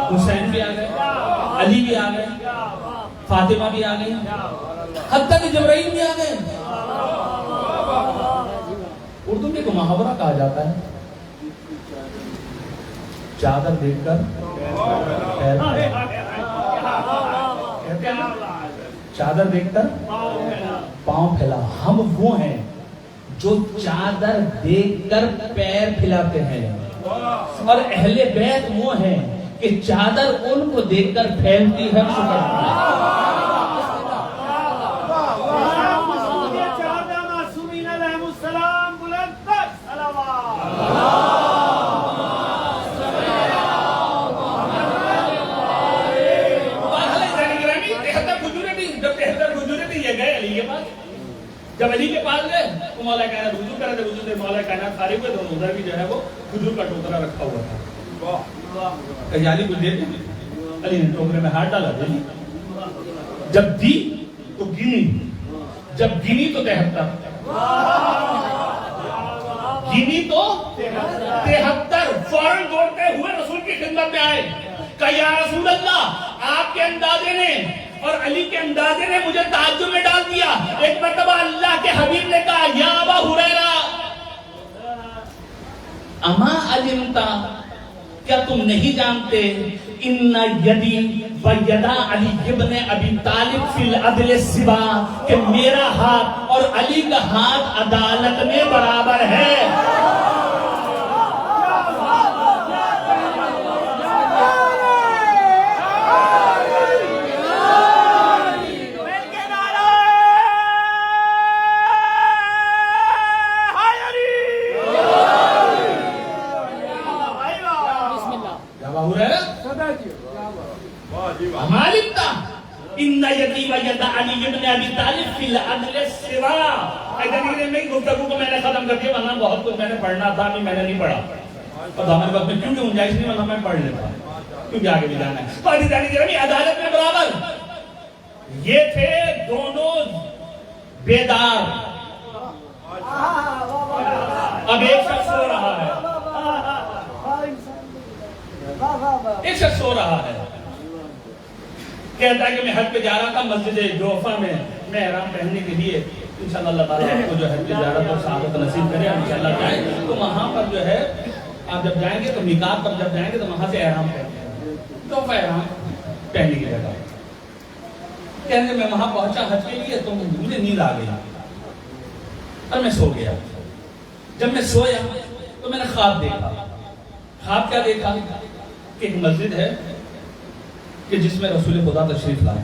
حسین بھی آ گئے, علی بھی آ گئے, فاطمہ بھی آ گئی, حتیٰ کہ جبرائیل بھی آ گئے. اردو میں ایک محاورہ کہا جاتا ہے, چادر دیکھ کر کہتے ہیں چادر دیکھ کر پاؤں پھیلا. ہم وہ ہیں جو چادر دیکھ کر پیر پھیلاتے ہیں, اور اہل بیت وہ ہیں کہ چادر ان کو دیکھ کر پھیلتی ہے. جب علی کے پاس گئے تو مولا کائنات وضو کر رہے تھے, وضو سے مولا کائنات فارغ ہوئے تو ادھر بھی جو ہے وہ کھجور کا ٹوکرا رکھا ہوا تھا. علی کو دے دی, علی نے ٹوکرے میں ہاتھ ڈالا, دے دی. جب دی تو گنی, جب گنی تو 73, گنی تو 73. فوراً دوڑتے ہوئے رسول کی خدمت میں آئے, کہا یا رسول اللہ آپ کے اندازے نے اور علی کے اندازے نے مجھے تعجب میں ڈال دیا. ایک مرتبہ اللہ کے حبیب نے کہا یا ابا ہریرہ اما علمتا, کیا تم نہیں جانتے ان یدی و یدا علی ابن ابی طالب فی العدل سوا, کہ میرا ہاتھ اور علی کا ہاتھ عدالت میں برابر ہے. گفتگو کو میں نے ختم کر دیا, ورنہ بہت کچھ میں نے پڑھنا تھا, میں نے نہیں پڑھا. اور ہمارے وقت میں کیونکہ گنجائش نہیں, ورنہ میں پڑھ لیتا, کیونکہ آگے بھی جانا ہے. تو عدالت میں برابر یہ تھے دونوں بیدار. اب ایک شخص سو رہا ہے, ایک شخص سو رہا ہے, کہتا ہے کہ میں حج پہ جا رہا تھا مسجد جوفہ میں احرام پہننے کے لیے, انشاءاللہ اللہ تعالیٰ آپ کو جو ہے زیارت اور سعادت نصیب کرے, انشاءاللہ جائیں. تو وہاں پر جو ہے آپ جب جائیں گے تو میقات پر جب جائیں گے تو وہاں سے احرام پہنیں, جوفہ احرام پہننے کی جگہ. کہنے میں وہاں پہنچا حج کے لیے تو مجھے نیند آ گئی اور میں سو گیا. جب میں سویا تو میں نے خواب دیکھا. خواب کیا دیکھا کہ ایک مسجد ہے کہ جس میں رسول خدا تشریف لائے,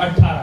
18।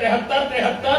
73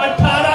18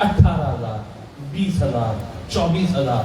18,000, 20,000, 24,000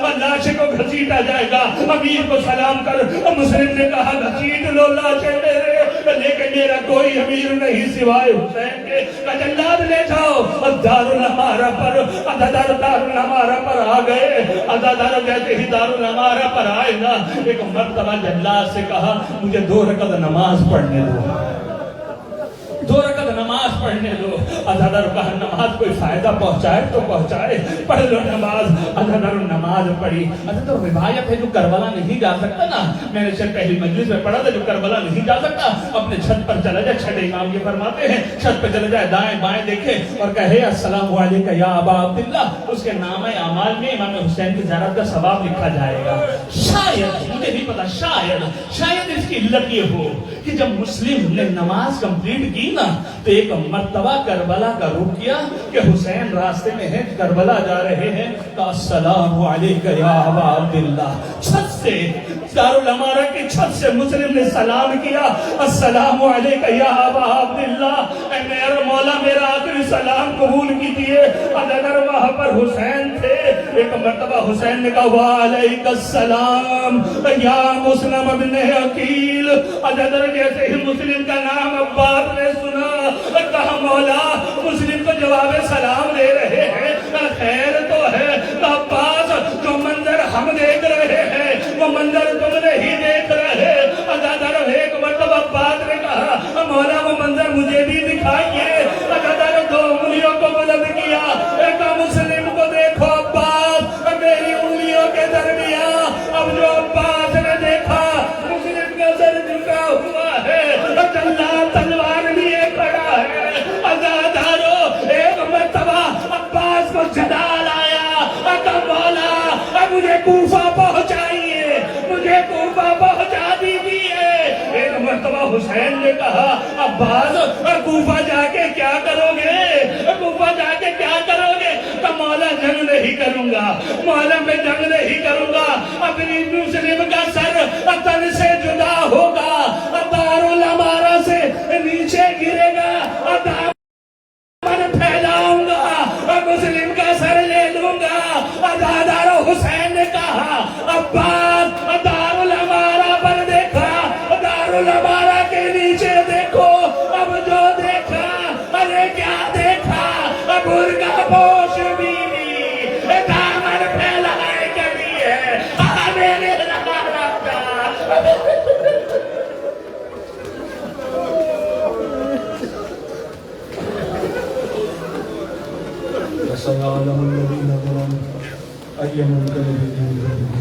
اور لاشیں کو گھسیٹا جائے گا. امیر کو سلام کر. مسلم نے کہا گھسیٹ لو لاشیں میرے, لیکن میرا کوئی امیر نہیں سوائے حسین کے. جلاد لے جاؤ. دارالامارہ پر دارالامارہ پر آ گئے. جیسے ہی دارالامارہ پر آئے نا, ایک مرتبہ جلاد سے کہا مجھے 2 رکعت نماز پڑھنے دو, 2 رکعت نماز پڑھنے دو. ازادار کہا نماز کوئی فائدہ پہنچائے تو پہنچائے, پڑھ لو نماز. ازادار نماز پڑھی. ازادار روایت ہے جو کربلا نہیں جا سکتا نا, میں نے شاید پہلی مجلس میں پڑھا تھا, جو کربلا نہیں جا سکتا اپنے چھت پر چلا جائے. چھٹے امام یہ فرماتے ہیں چھت پہ چلا جائے, دائیں بائیں دیکھے اور کہے السلام علیکم یا ابا عبداللہ. اس کے نام اعمال میں امام حسین کی زیارت کا ثواب لکھا جائے گا. شاید, مجھے نہیں پتا, شاید اس کی علت یہ ہو کہ جب مسلم نے نماز کمپلیٹ کی نا تو ایک مرتبہ کربلا کا رخ کیا کہ حسین راستے میں ہیں, کربلا جا رہے ہیں, تو السلام علیکم یا ابا عبداللہ. چھت سے, دارالامارہ کی چھت سے مسلم نے سلام کیا, السلام علیکم یا ابا عبداللہ. اے میرا مولا میرا آخری سلام قبول کیجیے. اگر وہاں پر حسین تھے, ایک مرتبہ حسین نے کہا وعلیک السلام یا مسلم ابن عقیل. اگر جیسے ہی مسلم کا نام عباس نے سنا, کہا مولا مسلم کو جواب سلام دے رہے ہیں, خیر تو ہے. عباس جو منظر ہم دیکھ رہے ہیں وہ منظر تم نہیں دیکھ رہے. ازادار ایک مرتبہ عباس نے کہا مولا وہ منظر مجھے بھی دکھائیے. ازادار 2 انگلیوں کو بلند کیا, ایک مسلم کو دیکھو عباس میری انگلیوں کے درمیان. اب جو عباس نے دیکھا مسلم کا سر جھکا ہوا ہے, تلوار لیے کھڑا ہے. ازادارو ایک مرتبہ عباس کو جلال آیا, کہا مولا مجھے کوفہ پہنچائیے, مجھے کوفہ پہنچا دیجیے. ایک مرتبہ حسین نے کہا عباس کوفہ جا کے کیا کرو گے, کوفہ جا کے کیا کرو گے؟ تو مولا جنگ نہیں کروں گا, مولا میں جنگ نہیں کروں گا. اپنی مسلم کا سر تن سے جدا ہوگا, دارالامارہ سے نیچے گرے گا, دامن پھیلاؤں گا, مسلم کا سر لے لوں گا. ازادار حسین نے کہا عباس دارالامارہ پر دیکھا, دارالامارہ کے نیچے دیکھو. اب جو دیکھا, ارے کیا دیکھا, برقع پوش بیوی دامن پھیلائے کبھی ہے. میرے سيعلم الذين ظلموا أي منقلب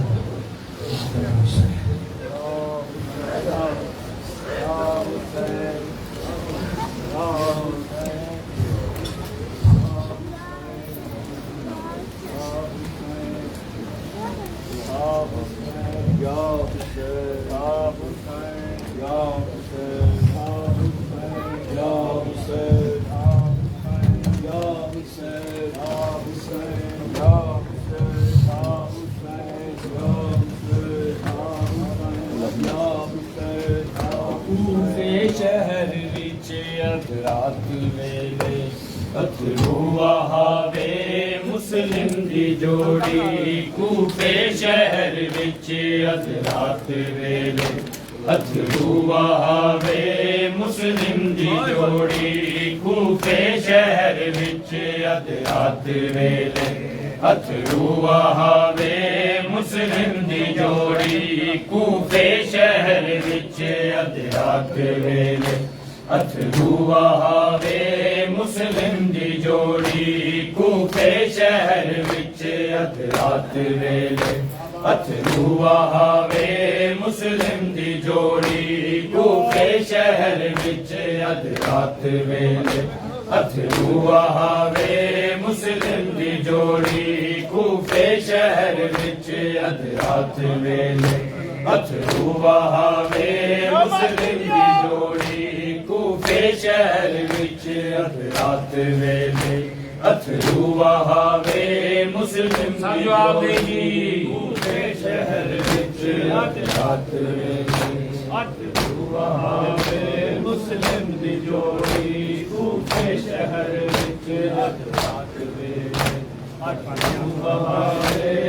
شہر وچ رات ویلے اترو آوے مسلم دی جوڑی. کوفے شہر وچ رات ویلے اترو آوے مسلم دی جوڑی. کوفے شہر وچ رات ویلے اترو آوے مسلم دی جوڑی. کوفے شہر وچ رات ویلے اترو آوے مسلم دی جوڑی. کوفے شہر وچ رات ویلے اترو آوے مسلم دی جوڑی. کوفے شہر وچ رات ویلے اترو آوے مسلم دی جوڑی. کوفے شہر وچ رات ویلے اترو آوے مسلم دی جوڑی. کوفے شہر وچ رات ویلے اترو آوے مسلم دی جوڑی. کوفے شہر وچ رات ویلے اترو آوے مسلم دی جوڑی. کوفے شہر وچ رات ویلے اترو آوے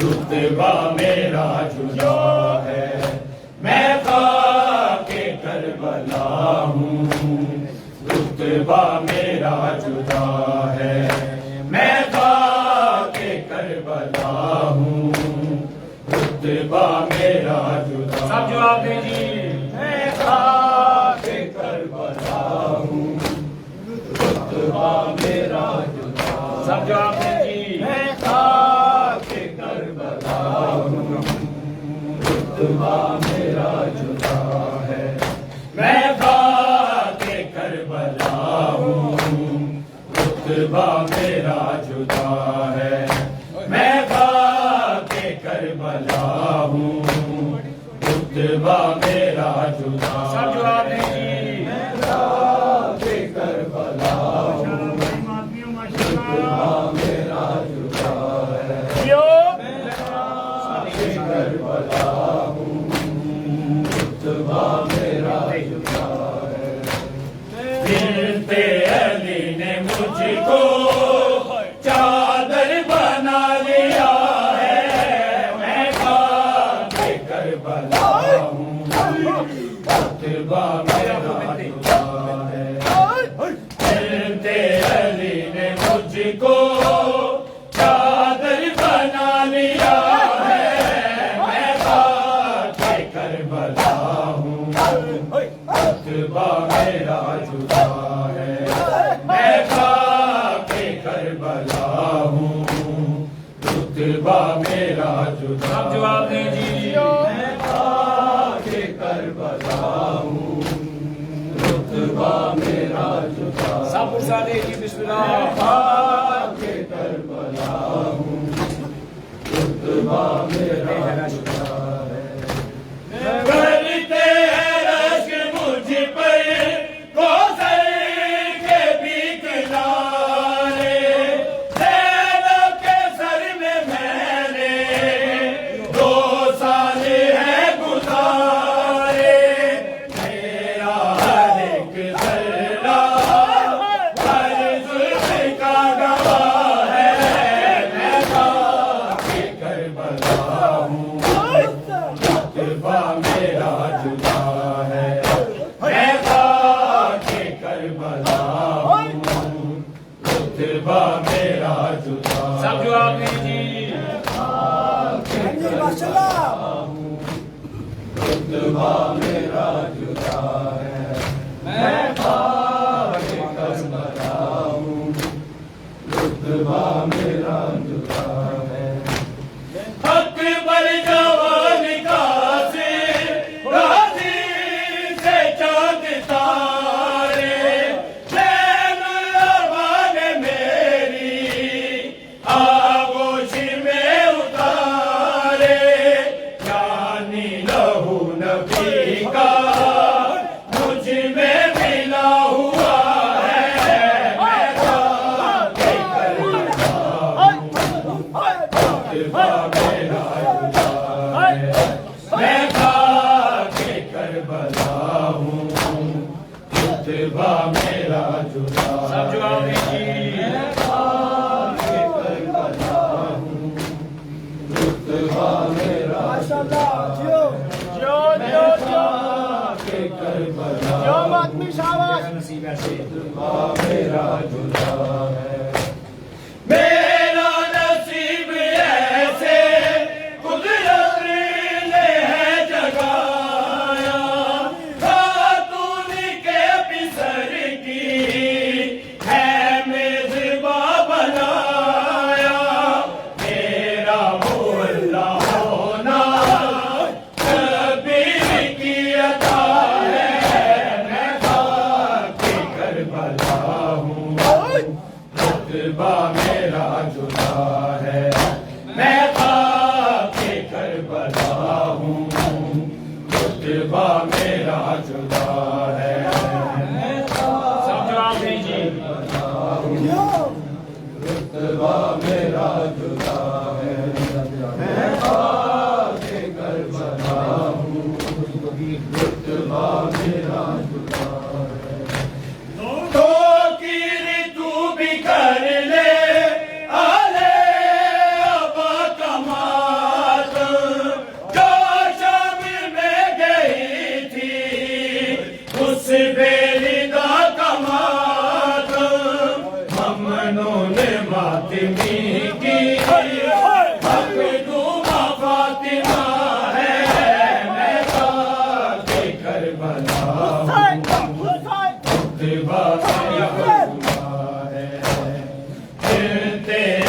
رتبہ میرا جدا ہے میں خاک کربلا ہوں رتبہ میرا جدا ہے میں خاک کربلا ہوں رتبہ میرا جدا سب جواب دیں جی میں خاک کربلا ہوں رتبہ میرا جدا سب جواب دیں جی میں خاک کربلا ہوں رتبہ میرا جدا ہے میں خاک کربلا ہوں رتبہ میرا جدا ہے میں خاک کربلا ہوں رتبہ میرا جدا سب جواب دیں جی میں خاک کربلا ہوں رتبہ میرا جدا ہے میں خاک کربلا ہوں رتبہ میرا جدا ہے بنتے علی نے مجھ کو چادر بنا لیا ہے میں خاک کربلا ہوں رتبہ میرا جدا ہے بنتے علی نے مجھ کو چادر بنا لیا ہے میں خاک کربلا ہوں رتبہ میرا جدا ہے میں خاک کربلا ہوں رتبہ میرا جدا سب جواب دیں جی میں خاک کربلا ہوں رتبہ میرا جدا سب سارے جی بسم اللہ خاک کربلا ہوں رتبہ میرا جدا ہے کرتے ہیں رشک مجھ پر کوثر کے بھی کنارے زینب کے سر میں نے 2 سال ہے گزارے میرا ہر ایک ذرہ ہر زلف کا گواہ ہے میں خاک کربلا ہوں رتبہ میرا جدا ہے میں خاک کربلا ہوں رتبہ میرا جدا سب جواب دیں جی خاک کربلا ہوں رتبہ میرا جدا ہے میں خاک کربلا ہوں رتبہ میرا جدا ہے حق پر جوان کا سے راضی سے چاند تارے زین العربان میری آغوش میں اتارے یعنی لہو نبی کا مجھ میں ملا ہوا ہے میں خاک کربلا ہوں رتبہ میرا جدا ہے میں خاک کربلا ہوں رتبہ میرا جدا سب جواب دیں جی میں خاک کربلا ہوں رتبہ میرا جدا ہے میں خاک کربلا ہوں رتبہ میرا جدا ہے میرا نصیب ایسے قدرت نے ہے جگایا خاتون کے پسر کی ہے میزباں بنایا میرا محلہ ہونا شبیر کی عطا ہے میں خاک کربلا ہوں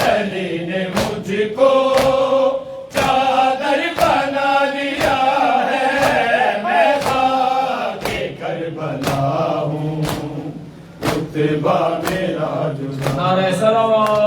علی نے مجھ کو چادر بنا دیا ہے، میں خاک کربلا ہوں، رتبہ میرا جدا۔ نعرہ صلوات